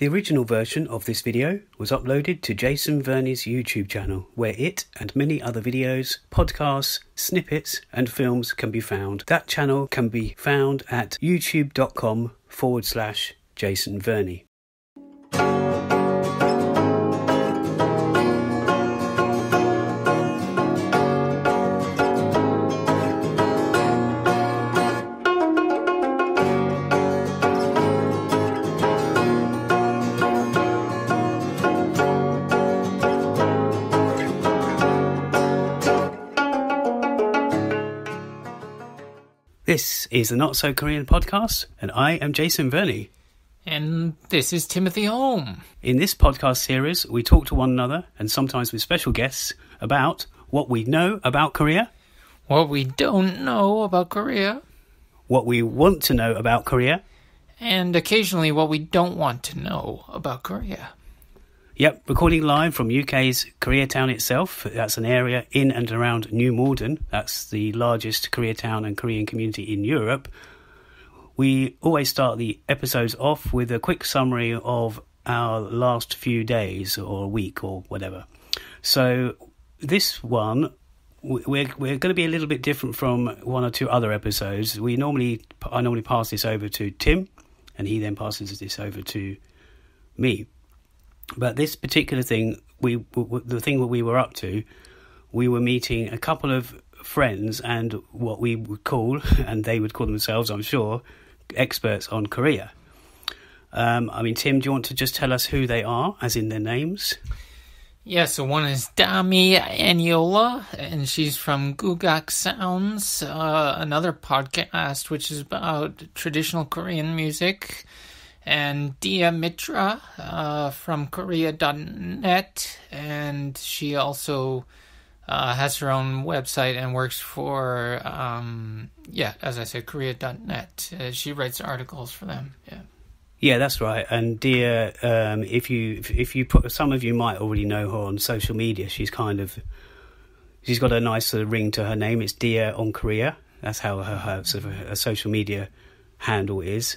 The original version of this video was uploaded to Jason Verney's YouTube channel, where it and many other videos, podcasts, snippets and films can be found. That channel can be found at youtube.com/Jason Verney. This is the Not So Korean podcast, and I am Jason Verney. And this is Timothy Holm. In this podcast series, we talk to one another, and sometimes with special guests, about what we know about Korea, what we don't know about Korea, what we want to know about Korea, and occasionally what we don't want to know about Korea. Yep, recording live from UK's Koreatown itself. That's an area in and around New Malden. That's the largest Koreatown and Korean community in Europe. We always start the episodes off with a quick summary of our last few days or a week or whatever. So this one, we're going to be a little bit different from one or two other episodes. I normally pass this over to Tim, and he then passes this over to me. But this particular thing, the thing that we were up to, we were meeting a couple of friends and what we would call, and they would call themselves, I'm sure, experts on Korea. Tim, do you want to just tell us who they are, as in their names? Yeah, so one is Dami Aniola, and she's from Gugak Sounds, another podcast which is about traditional Korean music. And Diya Mitra from Korea.net, and she also has her own website and works for, as I said, Korea.net. She writes articles for them. Yeah, that's right. And Diya, if you put, some of you might already know her on social media. She's got a nice sort of ring to her name. It's Diya on Korea. That's how her sort of a social media handle is.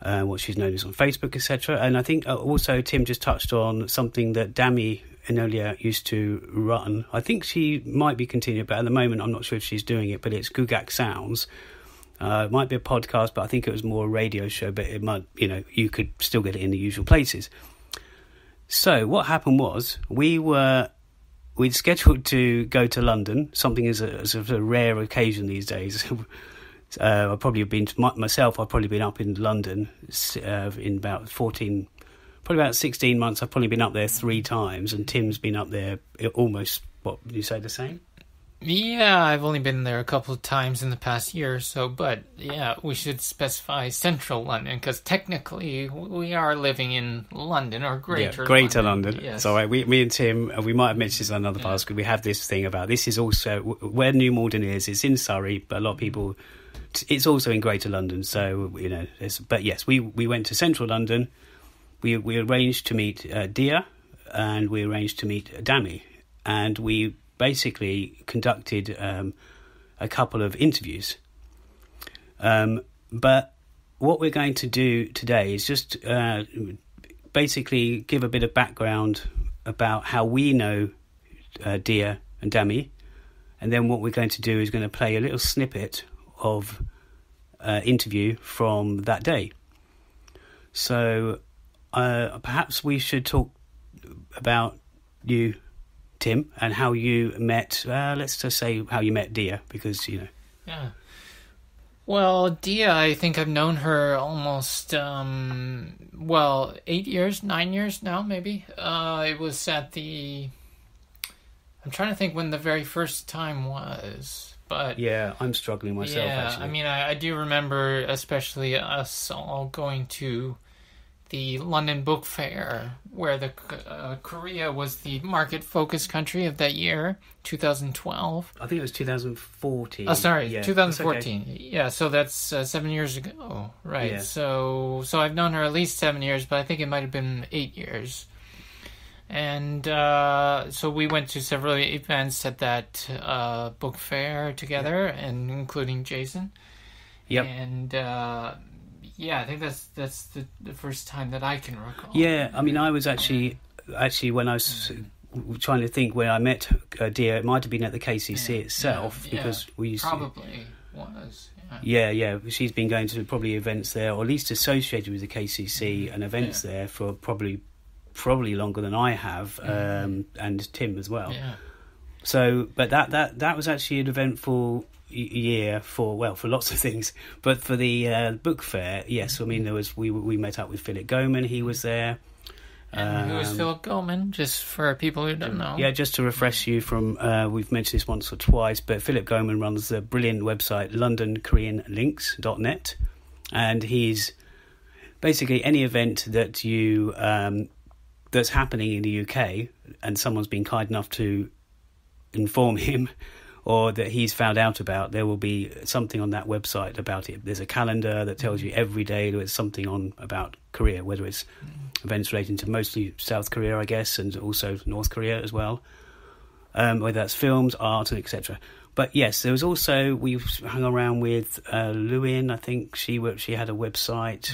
What she's known as on Facebook, etc. And I think also Tim just touched on something that Dami Enolia used to run. I think she might be continuing, but at the moment I'm not sure if she's doing it, but it's Gugak Sounds. It might be a podcast, but I think it was more a radio show, but it might, you could still get it in the usual places. So what happened was we'd scheduled to go to London, something as a rare occasion these days. I've probably been up in London in about 16 months. I've probably been up there 3 times, and Tim's been up there almost, what, would you say the same? Yeah, I've only been there a couple of times in the past year or so, but yeah, we should specify central London, because technically we are living in London, or Greater London. Yes. So me and Tim, we might have mentioned this on another podcast, because we have this thing about, this is also, where New Malden is, it's in Surrey, but a lot of people... It's also in Greater London, so, but yes, we went to central London. We arranged to meet Diya, and we arranged to meet Dami, and we basically conducted a couple of interviews. But what we're going to do today is just basically give a bit of background about how we know Diya and Dami, and then what we're going to do is going to play a little snippet of interview from that day. So perhaps we should talk about you, Tim, and how you met, let's just say how you met Diya, because, Yeah. Well, Diya, I think I've known her almost, 9 years now, maybe. It was at I'm trying to think when the very first time was. But yeah, I'm struggling myself, actually. I do remember especially us all going to the London Book Fair, where the Korea was the market-focused country of that year, 2012. I think it was 2014. Oh, sorry, yeah, 2014. Okay. Yeah, so that's 7 years ago, right? Yeah. So I've known her at least 7 years, but I think it might have been 8 years. And so we went to several events at that book fair together, and including Jason. Yep. And Yeah, I think that's the first time that I can recall. Yeah, I mean, I was actually when I was trying to think where I met Diya, it might have been at the KCC itself, because we used probably was. Yeah, she's been going to probably events there, or at least associated with the KCC and events there for probably longer than I have, and Tim as well. Yeah. So, but that was actually an eventful year for lots of things, but for the book fair, yes. I mean, there was we met up with Philip Goman. He was there. And who is Philip Goman, just for people who don't know? Yeah, just to refresh you from, we've mentioned this once or twice, but Philip Goman runs the brilliant website LondonKoreanLinks.net, and he's basically any event that you that's happening in the UK and someone's been kind enough to inform him or that he's found out about, there will be something on that website about it. There's a calendar that tells you every day there's something on about Korea, whether it's events relating to mostly South Korea, I guess, and also North Korea as well, whether that's films, art, and etc. But yes, there was also, we've hung around with Lewin. I think she had a website.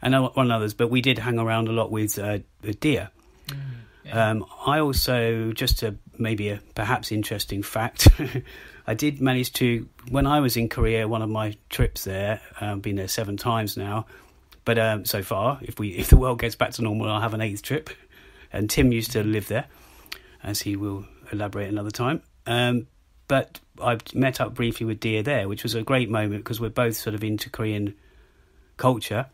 And one others. But we did hang around a lot with Diya. I also, just to maybe a perhaps interesting fact, I did manage to, when I was in Korea, one of my trips there, been there 7 times now. But so far, if the world gets back to normal, I'll have an 8th trip. And Tim used to live there, as he will elaborate another time. But I met up briefly with Diya there, which was a great moment because we're both sort of into Korean culture.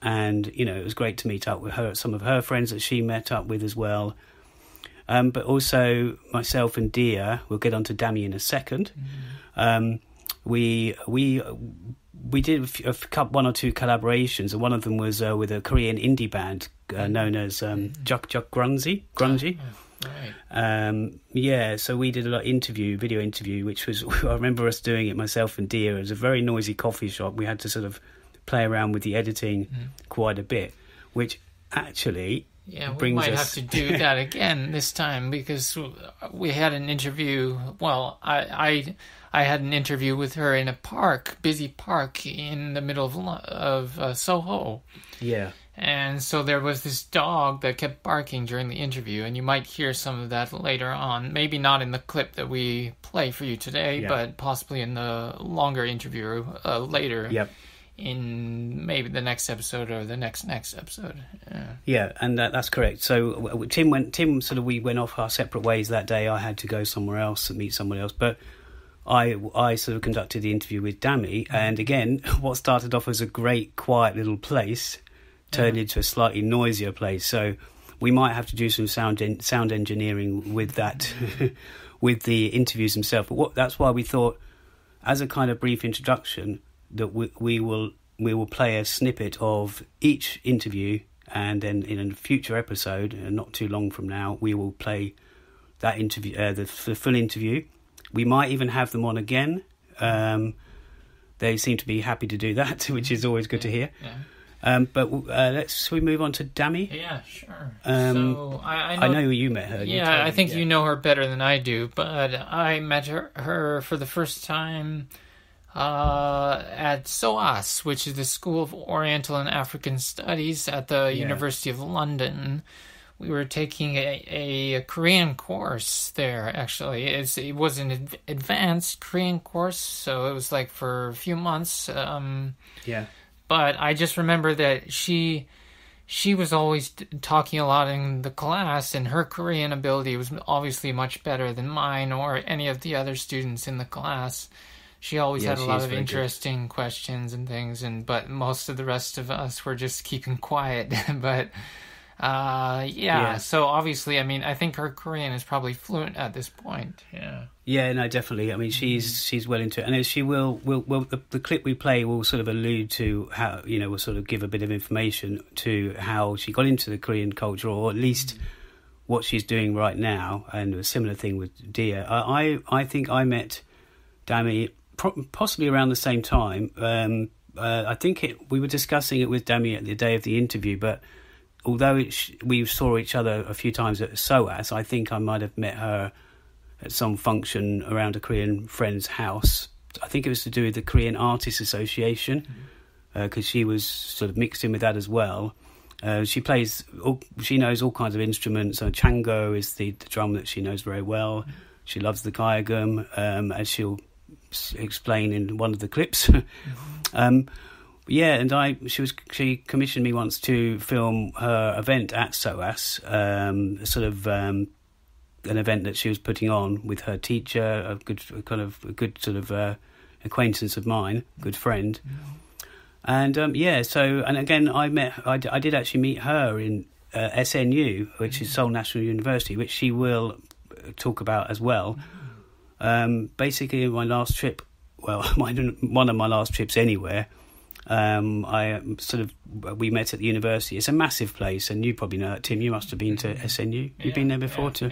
And, it was great to meet up with her, some of her friends that she met up with as well. But also myself and Diya, we'll get on to Dami in a second. We did one or two collaborations, and one of them was with a Korean indie band known as Juk Grungy. Right. So we did a lot of video interview, which was, I remember us doing it, myself and Diya. It was a very noisy coffee shop. We had to sort of play around with the editing quite a bit, which actually we might have to do that again this time, because we had an interview. Well, I had an interview with her in a busy park in the middle of Soho. Yeah. And so there was this dog that kept barking during the interview, and you might hear some of that later on. Maybe not in the clip that we play for you today, but possibly in the longer interview later. Yep. In maybe the next episode or the next episode. Yeah, and that's correct. So Tim we went off our separate ways that day. I had to go somewhere else and meet someone else, but I sort of conducted the interview with Dami, and again, what started off as a great quiet little place turned into a slightly noisier place. So we might have to do some sound engineering with that, with the interviews themselves. But that's why we thought, as a kind of brief introduction, that we will play a snippet of each interview, and then in a future episode, not too long from now, we will play that interview, the full interview. We might even have them on again. They seem to be happy to do that, which is always good to hear. Yeah. Shall we move on to Dami? Yeah, sure. So I know you met her. Yeah, I think you know her better than I do, but I met her for the first time at SOAS, which is the School of Oriental and African Studies at the University of London. We were taking a Korean course there, actually. It was an advanced Korean course, so it was like for a few months. But I just remember that she was always talking a lot in the class, and her Korean ability was obviously much better than mine or any of the other students in the class. She always had a lot of interesting questions and things, but most of the rest of us were just keeping quiet. But so obviously, I mean, I think her Korean is probably fluent at this point. Yeah, no, definitely. I mean, she's well into it, and she will the clip we play will sort of allude to how, will sort of give a bit of information to how she got into the Korean culture, or at least what she's doing right now. And a similar thing with Diya. I think I met Dami possibly around the same time. I think we were discussing it with Dami at the day of the interview, but although we saw each other a few times at SOAS, I think I might have met her at some function around a Korean friend's house I think it was to do with the Korean Artists Association, because she was sort of mixed in with that as well. She knows all kinds of instruments. So chango is the drum that she knows very well. She loves the gayagum, as she'll explain in one of the clips. And she commissioned me once to film her event at SOAS, an event that she was putting on with her teacher, a good acquaintance of mine, good friend. And I did actually meet her in SNU, which is Seoul National University, which she will talk about as well. Basically, my last trip, one of my last trips anywhere, we met at the university. It's a massive place, and you probably know it, Tim. You must have been to SNU. You've been there before too.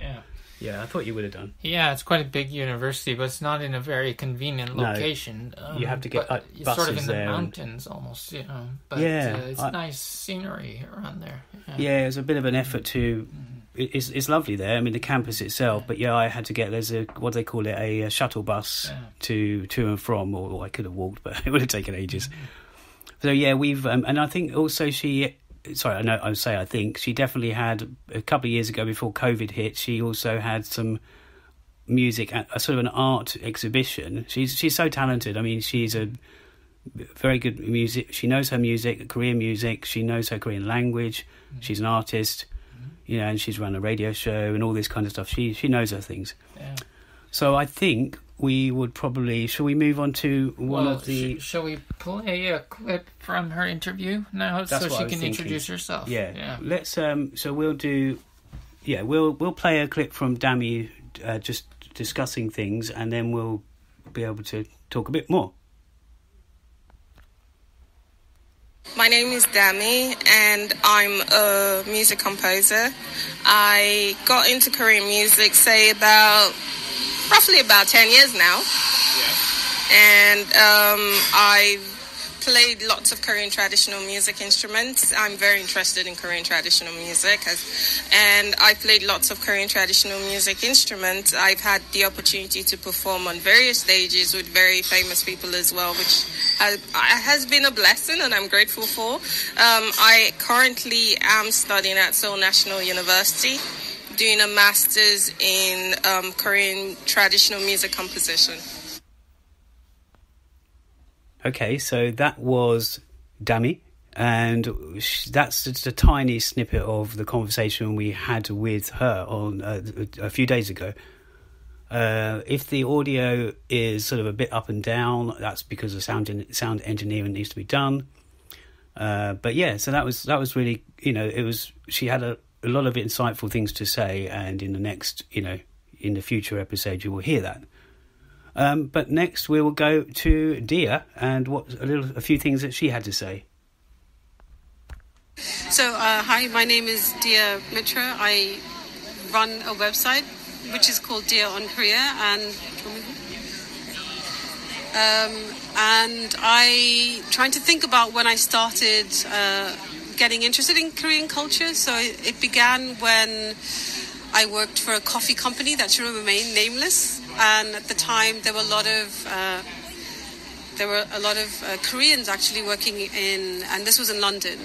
Yeah, I thought you would have done. Yeah, it's quite a big university, but it's not in a very convenient location. You have to get buses it's sort of in the there mountains almost, But it's nice scenery around there. Yeah, it's a bit of an effort to... It's lovely there. I mean, the campus itself. But I had to get... There's what they call it, a shuttle bus to and from, or I could have walked, but it would have taken ages. So we've... and I think also she... Sorry, I think she definitely had, a couple of years ago before COVID hit, she also had some music, a sort of an art exhibition. She's so talented. I mean, she's a very good music. She knows her music, Korean music. She knows her Korean language. She's an artist, and she's run a radio show and all this kind of stuff. She knows her things. Yeah. So I think we would probably... Shall we move on to one of the... Shall we play a clip from her interview now, so she can introduce herself? Yeah. Let's... So we'll do... Yeah, we'll play a clip from Dami just discussing things, and then we'll be able to talk a bit more. My name is Dami, and I'm a music composer. I got into Korean music, roughly about 10 years now. And I've played lots of Korean traditional music instruments. I'm very interested in Korean traditional music, and I played lots of Korean traditional music instruments. I've had the opportunity to perform on various stages with very famous people as well, which has been a blessing, and I'm grateful for. I currently am studying at Seoul National University, doing a master's in Korean traditional music composition. Okay, so that was Dami, and that's just a tiny snippet of the conversation we had with her on a few days ago. If the audio is sort of a bit up and down, that's because the sound engineering needs to be done. But so that was really, she had a lot of insightful things to say, and in the next, in the future episode, you will hear that. But next we will go to Diya and a few things that she had to say. So, hi, my name is Diya Mitra. I run a website which is called Diya on Korea, and I trying to think about when I started getting interested in Korean culture. So it began when I worked for a coffee company that should remain nameless, and at the time there were a lot of Koreans actually working in, and this was in London.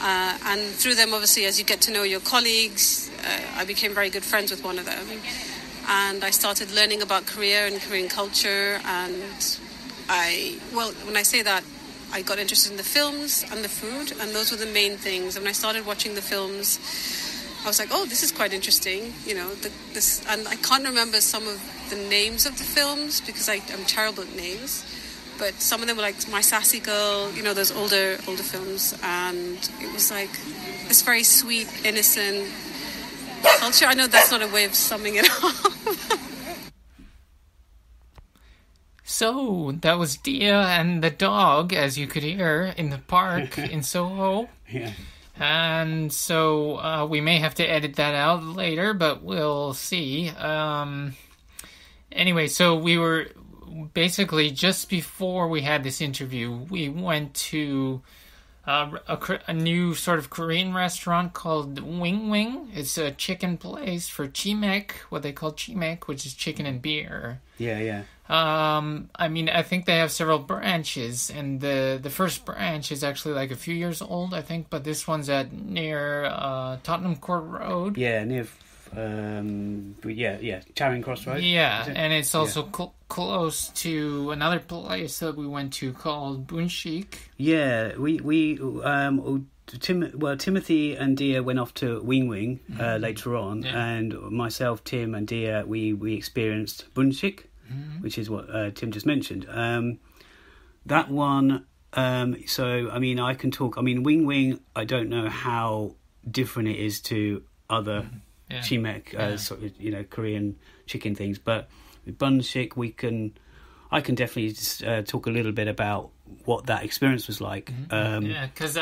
And through them, obviously, as you get to know your colleagues, I became very good friends with one of them. And I started learning about Korea and Korean culture. And when I say that, I got interested in the films and the food, and those were the main things. And when I started watching the films, I was like, oh, this is quite interesting. And I can't remember some of the names of the films because I'm terrible at names. But some of them were like My Sassy Girl, those older films. And it was like this very sweet, innocent culture. I know that's not a way of summing it up. So, that was Diya and the dog, as you could hear, in the park in Soho. Yeah. And so we may have to edit that out later, but we'll see. Anyway, so we were... Basically, just before we had this interview, we went to a new sort of Korean restaurant called Wing Wing. It's a chicken place for chimek, what they call chimek, which is chicken and beer. Yeah. I mean, I think they have several branches, and the first branch is actually like a few years old, I think, but this one's at near Tottenham Court Road. Yeah, near Charing Cross Road. Yeah, and it's also close to another place that we went to called Bunshik. Yeah, Timothy and Diya went off to Wing Wing later on, and myself, Tim, and Diya we experienced Bunshik, which is what Tim just mentioned. That one. So I mean, I can talk. I mean, Wing Wing. I don't know how different it is to other chimek, sort of, Korean chicken things, but with Bunshik, I can definitely talk a little bit about what that experience was like. Because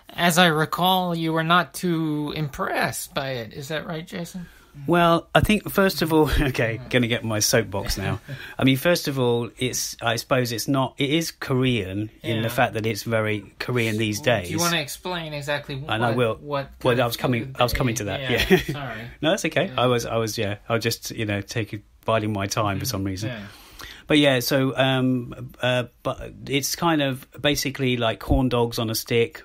as I recall, you were not too impressed by it. Is that right, Jason? Well, I think first of all, going to get my soapbox now. I mean, first of all, I suppose it is Korean in the fact that it's very Korean these days. Do you want to explain exactly what? And I will. I was coming to that. Yeah. Sorry. No, that's okay. I was just biding my time for some reason. Yeah. But so but it's kind of basically like corn dogs on a stick,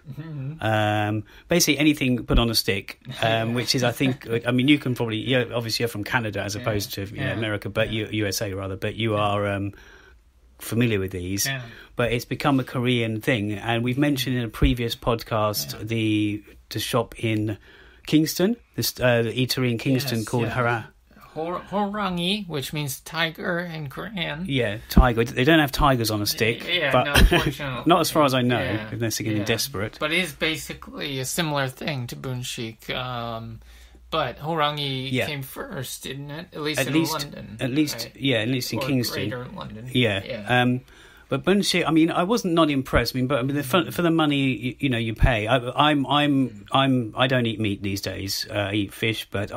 basically anything put on a stick, which is, I think, I mean, you can probably, obviously you're from Canada as opposed to America, but USA rather, but you are familiar with these. Yeah. But it's become a Korean thing, and we've mentioned in a previous podcast the shop in Kingston, the eatery in Kingston called Hara. Horangi, which means tiger in Korean. Yeah, tiger. They don't have tigers on a stick. But no, unfortunately. Not as far as I know, unless they're getting desperate. But it is basically a similar thing to Bunshik. But Horangi came first, didn't it? At least in London. At least in Kingston. Greater London. Yeah. But Bunshik, I mean, I wasn't not impressed. I mean, for the money you pay. I don't eat meat these days. I eat fish, but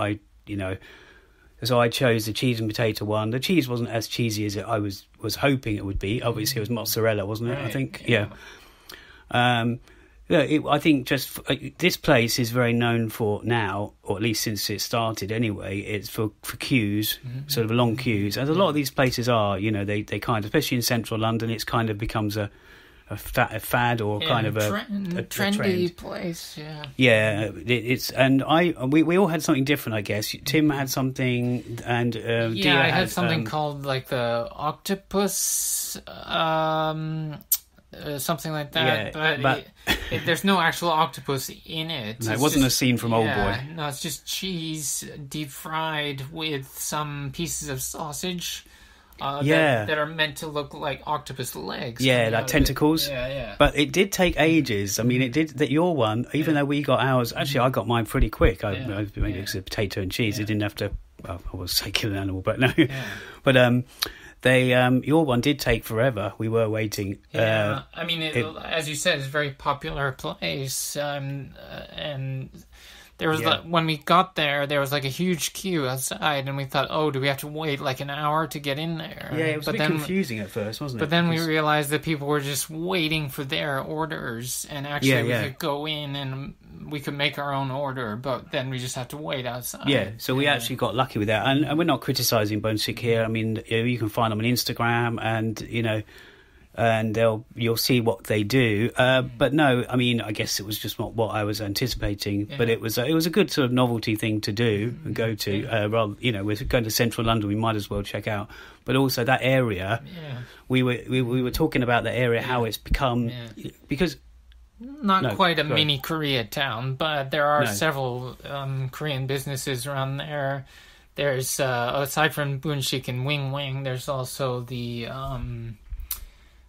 so I chose the cheese and potato one. The cheese wasn't as cheesy as I was hoping it would be. Obviously, it was mozzarella, wasn't it? Right. I think, I think just this place is very known for now, or at least since it started anyway. It's for queues, sort of long queues, as a lot of these places are. They kind of, especially in central London, it's kind of becomes a fad or kind of a trendy trend. Place. It's and we all had something different, I guess. Tim had something, and Diya I had something called like the octopus, something like that. But there's no actual octopus in it. No, it wasn't a scene from Old Boy. No, it's just cheese deep fried with some pieces of sausage. That are meant to look like octopus legs. Yeah, like tentacles. Yeah. But it did take ages. I mean, it did. That your one, even though we got ours. Actually, I got mine pretty quick. I made it a potato and cheese. It didn't have to. Well, I was say kill an animal, but no. Yeah. But your one did take forever. We were waiting. Yeah, I mean, as you said, it's a very popular place, and. There was when we got there was like a huge queue outside, and we thought, do we have to wait like an hour to get in there? Yeah, it was a bit confusing at first, wasn't it? But then we realized that people were just waiting for their orders, and actually we could go in and we could make our own order, but then we just have to wait outside. Yeah, so we actually got lucky with that, and we're not criticising Bunshik here. I mean, you can find them on Instagram, and and you'll see what they do. But no, I mean, I guess it was just not what I was anticipating. Yeah. But it was a good sort of novelty thing to do and go to. Rather, we're going to central London, we might as well check out. But also that area, we were talking about the area, how it's become because. Not quite a mini Koreatown, but there are several Korean businesses around there. There's aside from Bunshik and Wing Wing, there's also the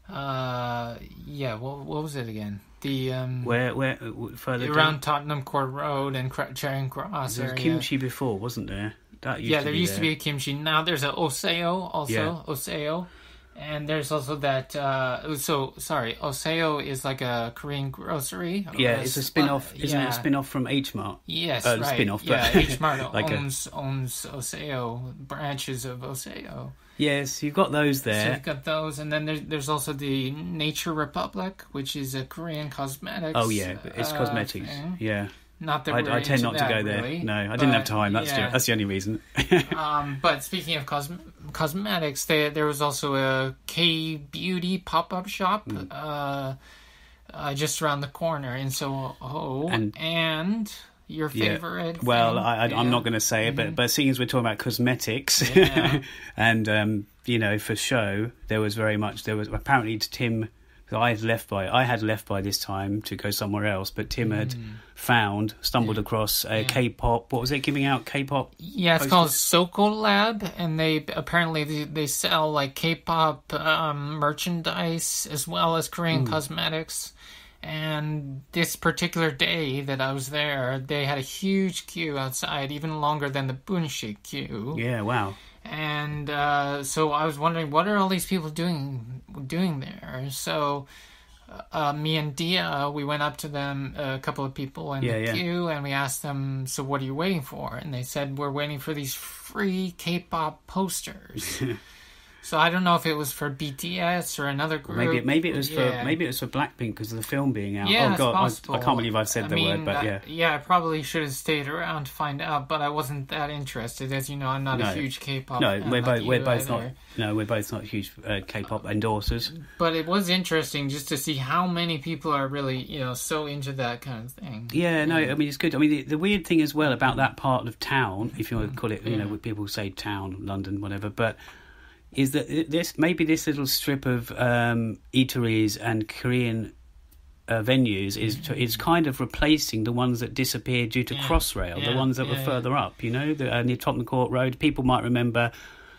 what was it again? The where further around down? Tottenham Court Road and Charing Cross. There was kimchi before, wasn't there? There used to be a kimchi. Now there's a Oseo also. Oseo. And there's also that. Oseo is like a Korean grocery. Yeah, it's a spin-off. Isn't it a spin-off from H Mart? Yes, right. Spin-off. Yeah, H Mart like owns Oseo, branches of Oseo. Yes, you've got those there. So you've got those, and then there's also the Nature Republic, which is a Korean cosmetics. Oh yeah, it's cosmetics. Thing. Yeah. Not that I tend not to go there. Really, no, I didn't have time. That's the only reason. But speaking of cosmetics. There was also a K-beauty pop-up shop just around the corner in Soho. And your favorite? Well, I'm not going to say it, but seeing as we're talking about cosmetics, and for show, there was apparently Tim. I had left by this time to go somewhere else, but Tim had stumbled across a K-pop. What was it? Giving out K-pop? Yeah, it's called Soko Lab, and they sell like K-pop merchandise as well as Korean cosmetics. And this particular day that I was there, they had a huge queue outside, even longer than the Bunshik queue. Yeah, wow. And so I was wondering, what are all these people doing there? So me and Diya, we went up to them, a couple of people in the queue, and we asked them, so what are you waiting for? And they said, we're waiting for these free K-pop posters. So I don't know if it was for BTS or another group. Maybe it was for Blackpink because of the film being out. Yeah, oh God, it's I can't believe I've said the word, but yeah. Yeah, I probably should have stayed around to find out, but I wasn't that interested. As you know, I'm not a huge K-pop fan. No, we're both not huge K-pop endorsers. But it was interesting just to see how many people are really, so into that kind of thing. Yeah, no, I mean it's good. I mean the weird thing as well about that part of town, if you want to call it, people say town, London, whatever, but is that this little strip of eateries and Korean venues is kind of replacing the ones that disappeared due to Crossrail, the ones that were further up, near Tottenham Court Road. People might remember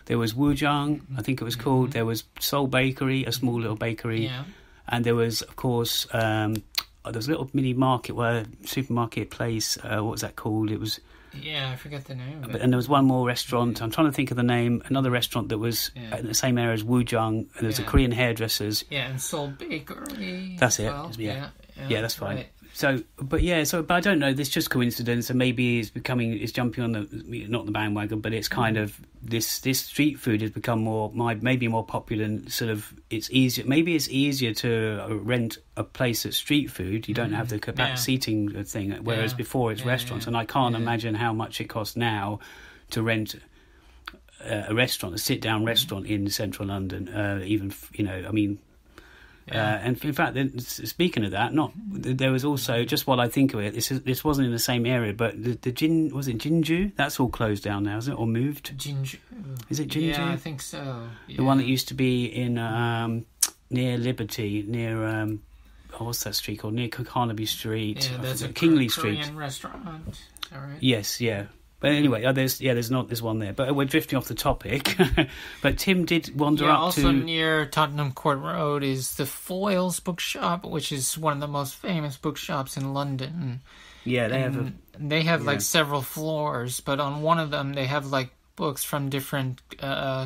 there was Wujang, I think it was called. There was Seoul Bakery, a small little bakery, and there was, of course, there was a little mini supermarket place. What was that called? It was. Yeah, I forget the name of it. And there was one more restaurant. I'm trying to think of the name. Another restaurant that was in the same area as Wujang. And there was a Korean hairdressers. Yeah, and Seoul Bakery. That's it. Well. Yeah, that's fine. Right. So, but I don't know. This just coincidence, and maybe it's jumping on not the bandwagon, but it's kind of this street food has become maybe more popular and sort of it's easier. Maybe it's easier to rent a place at street food. You don't have the seating thing, whereas before it's restaurants, and I can't imagine how much it costs now to rent a sit-down restaurant in central London. And in fact, speaking of that, there was also, just while I think of it, this wasn't in the same area, but was it Jinju? That's all closed down now, isn't it, or moved? Jinju. Is it Jinju? Yeah, I think so. Yeah. The one that used to be in near Liberty, near what's that street called? Near Carnaby Street. Yeah, that's a Kingly Korean Street restaurant. All right. Yes, yeah. But anyway, there's one there. But we're drifting off the topic. But Tim did wander up also to... near Tottenham Court Road is the Foyles Bookshop, which is one of the most famous bookshops in London. Yeah, they have like several floors, but on one of them they have like books from different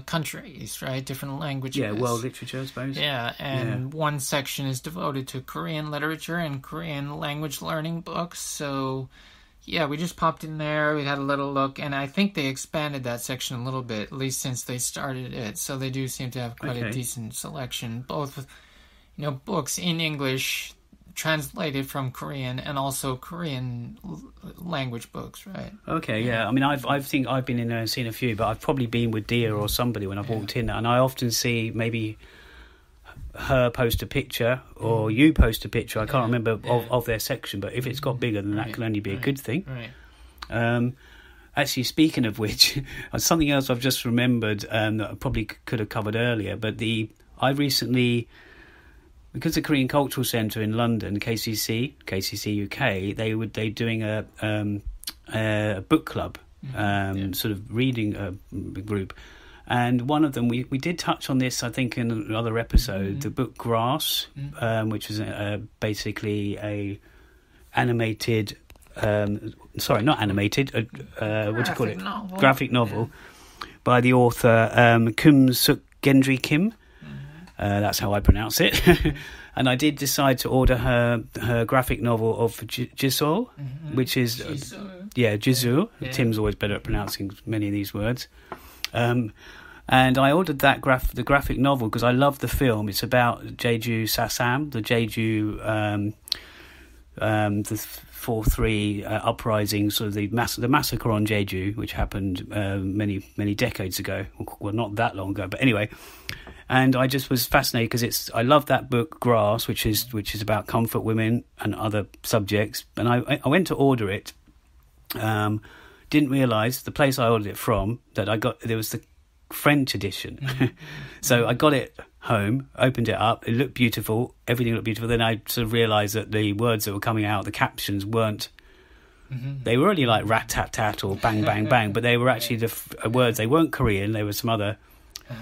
countries, right? Different languages. Yeah, world literature, I suppose. Yeah, and one section is devoted to Korean literature and Korean language learning books, so... Yeah, we just popped in there, we had a little look, and I think they expanded that section a little bit, at least since they started it. So they do seem to have quite a decent selection, both with, books in English translated from Korean and also Korean language books, right? Okay, yeah. I mean, I've been in there and seen a few, but I've probably been with Diya or somebody when I've walked in there, and I often see maybe her post a picture or you post a picture, I can't remember, of their section, but if it's got bigger, then that can only be a good thing. Right. Actually, speaking of which, something else I've just remembered that I probably could have covered earlier, but I recently, because the Korean Cultural Centre in London, KCC UK, they're doing a book club, sort of reading group. And one of them, we did touch on this, I think, in another episode, the book Grass, which is basically a animated, not animated, what do you call it? Graphic novel by the author Kim Suk Gendry Kim. That's how I pronounce it. And I did decide to order her graphic novel of Jisoo, which is, Jisoo. Tim's always better at pronouncing many of these words. And I ordered the graphic novel because I love the film. It's about Jeju Sasam, the Jeju the 4/3 uprising, sort of the massacre on Jeju, which happened many decades ago. Well, not that long ago, but anyway. And I just was fascinated because I love that book Grass, which is about comfort women and other subjects. And I went to order it. Didn't realise the place I ordered it from that there was the French edition. So I got it home, opened it up. It looked beautiful. Everything looked beautiful. Then I sort of realised that the words that were coming out, the captions weren't. They were only like rat tat tat or bang bang bang, but they were actually the words. They weren't Korean. They were some other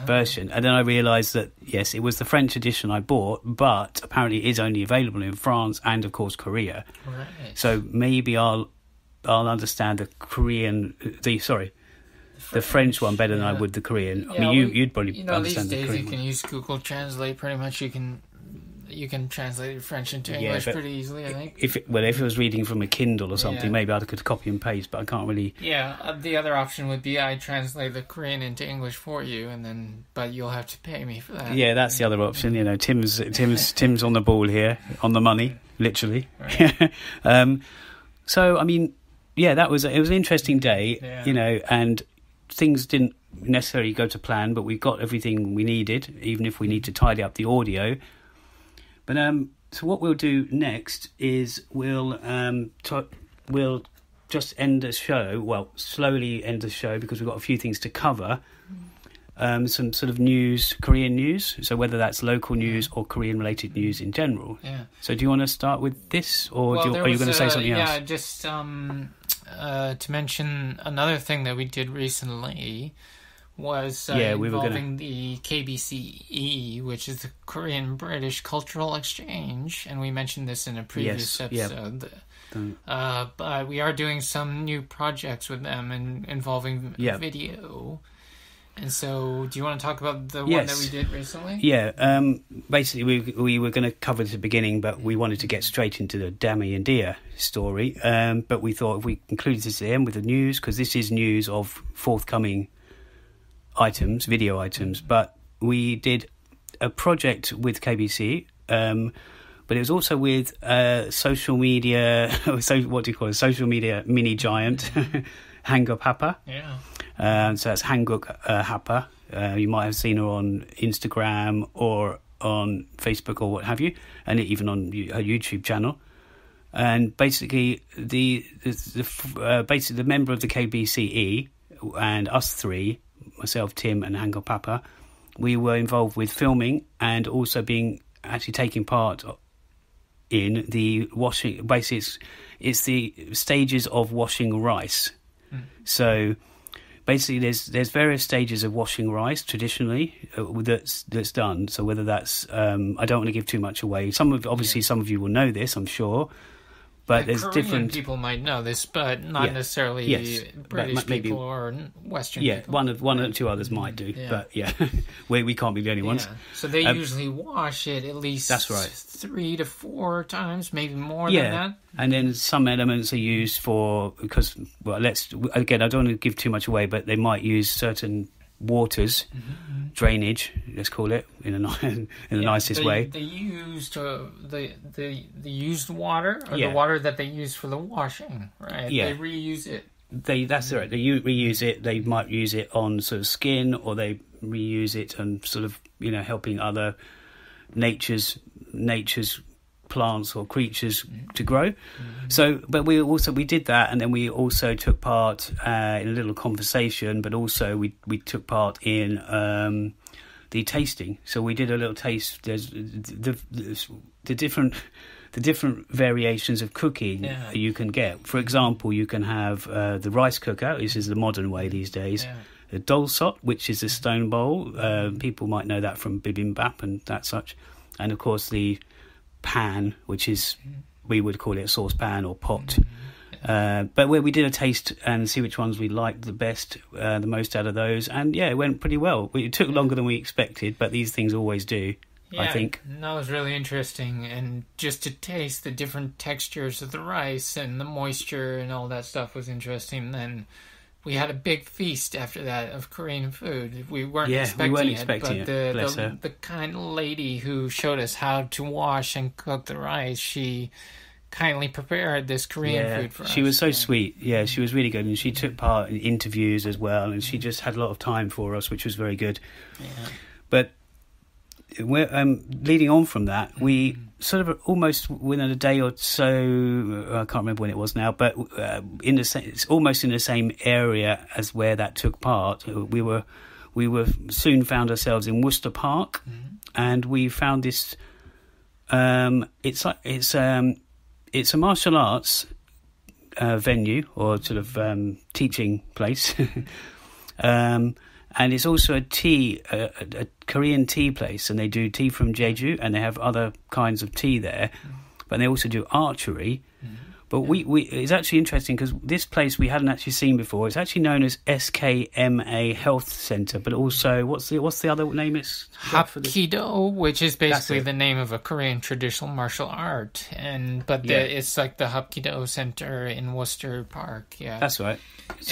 version. And then I realised that yes, it was the French edition I bought, but apparently it is only available in France and of course Korea. Right. So maybe I'll understand the French one better than I would the Korean. Yeah, I mean, you'd probably understand the Korean. These days you can use Google Translate. Pretty much, you can translate French into English pretty easily. I think. If it was reading from a Kindle or something, maybe I could copy and paste, but I can't really. Yeah, the other option would be I translate the Korean into English for you, but you'll have to pay me for that. Yeah, that's the other option. You know, Tim's on the ball here, on the money, literally. Right. So I mean, yeah, it was an interesting day, you know, and things didn't necessarily go to plan, but we got everything we needed, even if we need to tidy up the audio. But so what we'll do next is we'll just end the show. Well, slowly end the show because we've got a few things to cover. Some sort of news, Korean news. So whether that's local news or Korean-related news in general. Yeah. So do you want to start with this, or are you going to say something else? Yeah, just to mention another thing that we did recently was involving the KBCE, which is the Korean British Cultural Exchange, and we mentioned this in a previous episode. But we are doing some new projects with them involving video. And so, do you want to talk about the one that we did recently? Yeah, basically we were going to cover this at the beginning, but we wanted to get straight into the Dami and Diya story. But we thought if we included this at the end with the news, because this is news of forthcoming items, video items. But we did a project with KBC, but it was also with social media, what do you call it, social media mini giant, Hanguk Hapa. Yeah. So that's Hanguk Hapa. You might have seen her on Instagram or on Facebook or what have you, and even on her YouTube channel. And basically, the member of the KBCE and us three, myself, Tim, and Hanguk Hapa, we were involved with filming and also taking part in the washing. Basically, it's the stages of washing rice. So basically there's various stages of washing rice traditionally that's done. So whether that's I don't want to give too much away. Some of you will know this, I'm sure. But there's Korean different people might know this, but not necessarily British people or Western people. One or two others might do, but we can't be the only ones. So they usually wash it at least 3 to 4 times, maybe more than that. And then some elements are used for I don't want to give too much away, but they might use certain waters, drainage, let's call it in the nicest way. They used the used water, or the water that they use for the washing, right? Yeah. They reuse it. That's right. They reuse it. They might use it on sort of skin, or they reuse it and sort of helping other nature's plants or creatures to grow. So, but we did that, and then we also took part in a little conversation, but also we took part in the tasting. So we did a little taste. There's the different variations of cooking you can get. For example, you can have the rice cooker. This is the modern way these days. The dolsot, which is a stone bowl. People might know that from bibimbap and that such. And of course the pan, which is, we would call it a saucepan or pot. But where we did a taste and see which ones we liked the best, the most out of those. And it went pretty well. It took longer than we expected, but these things always do, I think. That was really interesting. And just to taste the different textures of the rice and the moisture and all that stuff was interesting. Then we had a big feast after that of Korean food. We weren't expecting it, but the kind lady who showed us how to wash and cook the rice, she kindly prepared this Korean food for us. She was so sweet. Yeah, she was really good, and she took part in interviews as well, and she just had a lot of time for us, which was very good. Yeah. But we're, leading on from that, we sort of almost within a day or so, I can't remember when it was now, but it's almost in the same area as where that took part. We were soon found ourselves in Worcester Park, and we found this. It's a martial arts venue or sort of teaching place. And it's also a Korean tea place, and they do tea from Jeju, and they have other kinds of tea there, but they also do archery. But it's actually interesting because this place we hadn't actually seen before. It's actually known as SKMA Health Centre, but also what's the other name? It's Hapkido, which is basically the name of a Korean traditional martial art, it's like the Hapkido Center in Worcester Park. Yeah, that's right.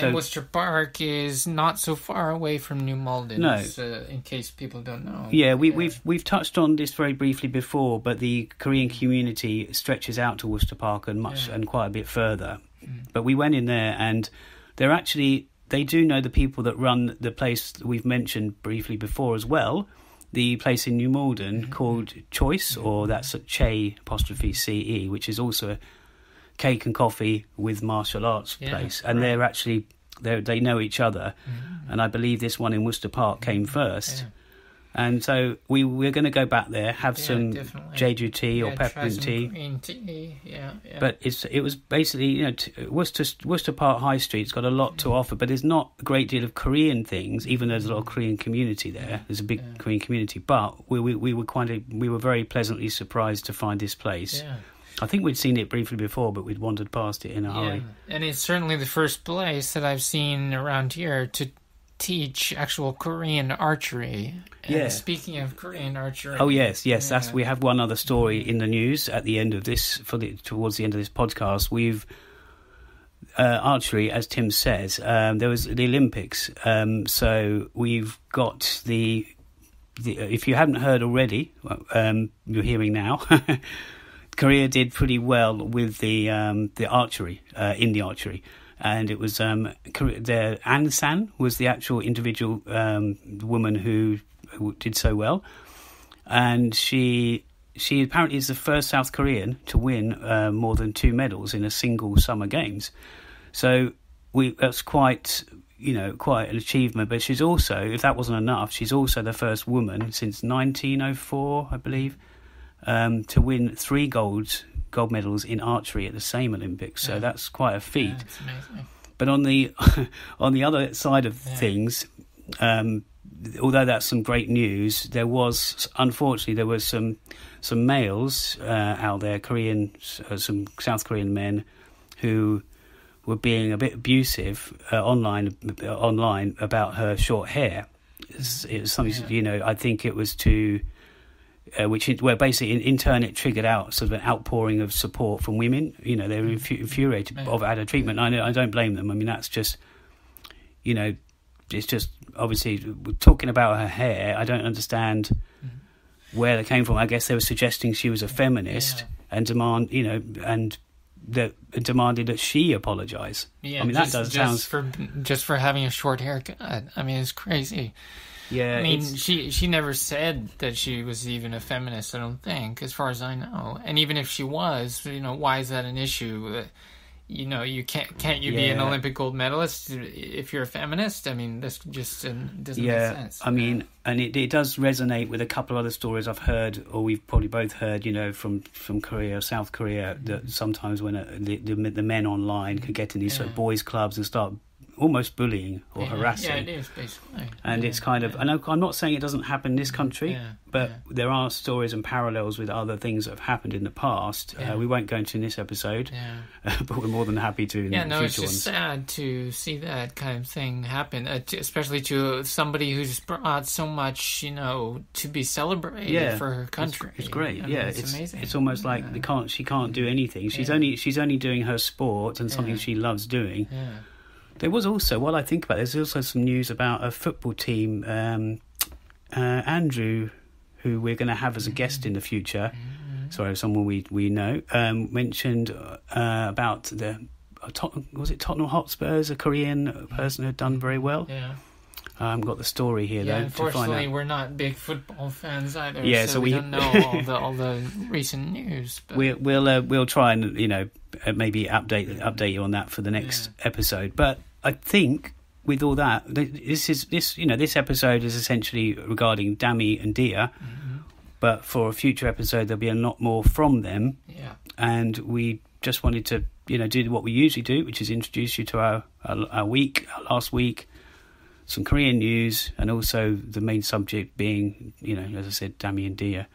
And Worcester Park is not so far away from New Malden. No, in case people don't know. Yeah, we've touched on this very briefly before, but the Korean community stretches out to Worcester Park and quite a bit further. But we went in there, and they do know the people that run the place that we've mentioned briefly before as well. The place in New Malden called Choice, or that's a Che''CE, which is also a cake and coffee with martial arts place, and they're actually they know each other, and I believe this one in Worcester Park came first, and so we're going to go back there, have some Jeju tea or peppermint tea. Green tea. But it was basically Worcester Park High Street's got a lot to offer, but there's not a great deal of Korean things, even though there's a lot of Korean community there. There's a big Korean community, but we were very pleasantly surprised to find this place. I think we'd seen it briefly before, but we'd wandered past it in a hurry. And it's certainly the first place that I've seen around here to teach actual Korean archery. And speaking of Korean archery... Oh, yes. We have one other story in the news at the end of this, towards the end of this podcast. We've... archery, as Tim says, there was the Olympics. So we've got the... If you haven't heard already, you're hearing now... Korea did pretty well with the archery, in the archery, and it was An San was the actual individual woman who did so well, and she apparently is the first South Korean to win more than 2 medals in a single Summer Games. So that's quite an achievement. But she's also, if that wasn't enough, she's also the first woman since 1904, I believe. To win 3 gold medals in archery at the same Olympics, so that's quite a feat. That's amazing. But on the other side of things, although that's some great news, there was some males out there, some South Korean men, who were being a bit abusive online about her short hair. It was something, I think it was to. Where basically in turn it triggered out sort of an outpouring of support from women. They were infuriated of her treatment. I don't blame them. I mean, that's just, it's just obviously talking about her hair. I don't understand where they came from. I guess they were suggesting she was a feminist and demanded that she apologise. Yeah, I mean, that does sound for having a short haircut. I mean, it's crazy. Yeah, I mean, she never said that she was even a feminist, I don't think, as far as I know. And even if she was, why is that an issue? You can't you be an Olympic gold medalist if you're a feminist? I mean, this just doesn't make sense. I mean, and it does resonate with a couple of other stories I've heard, or we've probably both heard, from Korea, South Korea, that sometimes when the men online could get in these sort of boys' clubs and start almost bullying or harassing. Yeah, it is, basically. And it's kind of... And I'm not saying it doesn't happen in this country, but there are stories and parallels with other things that have happened in the past. We won't go into in this episode, but we're more than happy to in the future it's just sad to see that kind of thing happen, especially to somebody who's brought so much, to be celebrated for her country. It's great, it's amazing. It's almost like she can't do anything. She's only doing her sport and something she loves doing. Yeah. There was also, while I think about it, there's also some news about a football team, Andrew, who we're going to have as a guest in the future. sorry, someone we know, mentioned about the was it Tottenham Hotspurs, a Korean person who had done very well. Yeah. I haven't got the story here though. Unfortunately, we're not big football fans either. Yeah, so we don't know all the recent news. But We'll try and maybe update you on that for the next episode. But I think with all that, this episode is essentially regarding Dami and Diya. Mm-hmm. But for a future episode, there'll be a lot more from them. Yeah. And we just wanted to do what we usually do, which is introduce you to our last week. Some Korean news, and also the main subject being, as I said, Dami and Diya.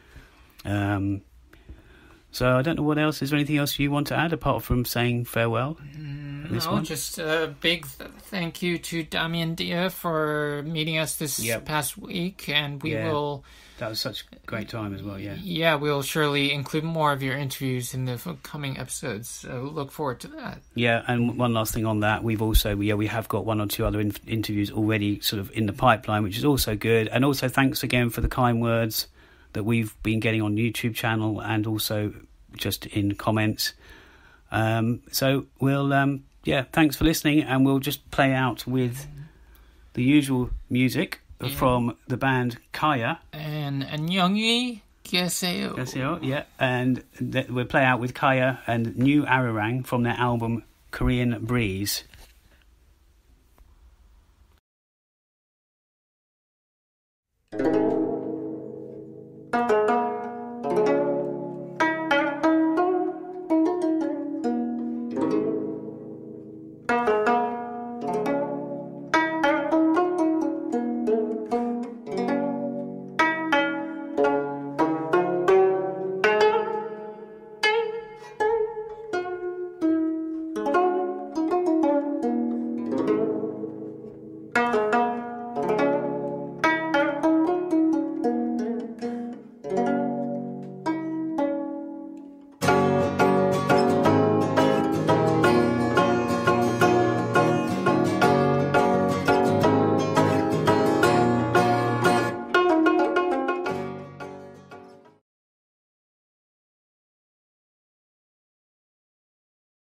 So I don't know what else. Is there anything else you want to add apart from saying farewell? Just a big thank you to Dami and Diya for meeting us this past week, and we will. That was such a great time as well. Yeah. Yeah, we'll surely include more of your interviews in the coming episodes. So look forward to that. Yeah, and one last thing on that, we have got one or two other interviews already sort of in the pipeline, which is also good. And also thanks again for the kind words that we've been getting on YouTube channel and also just in comments. So we'll thanks for listening, and we'll just play out with the usual music from the band Kaya. And 안녕히 계세요. Yeah, and we'll play out with Kaya and New Ararang from their album Korean Breeze.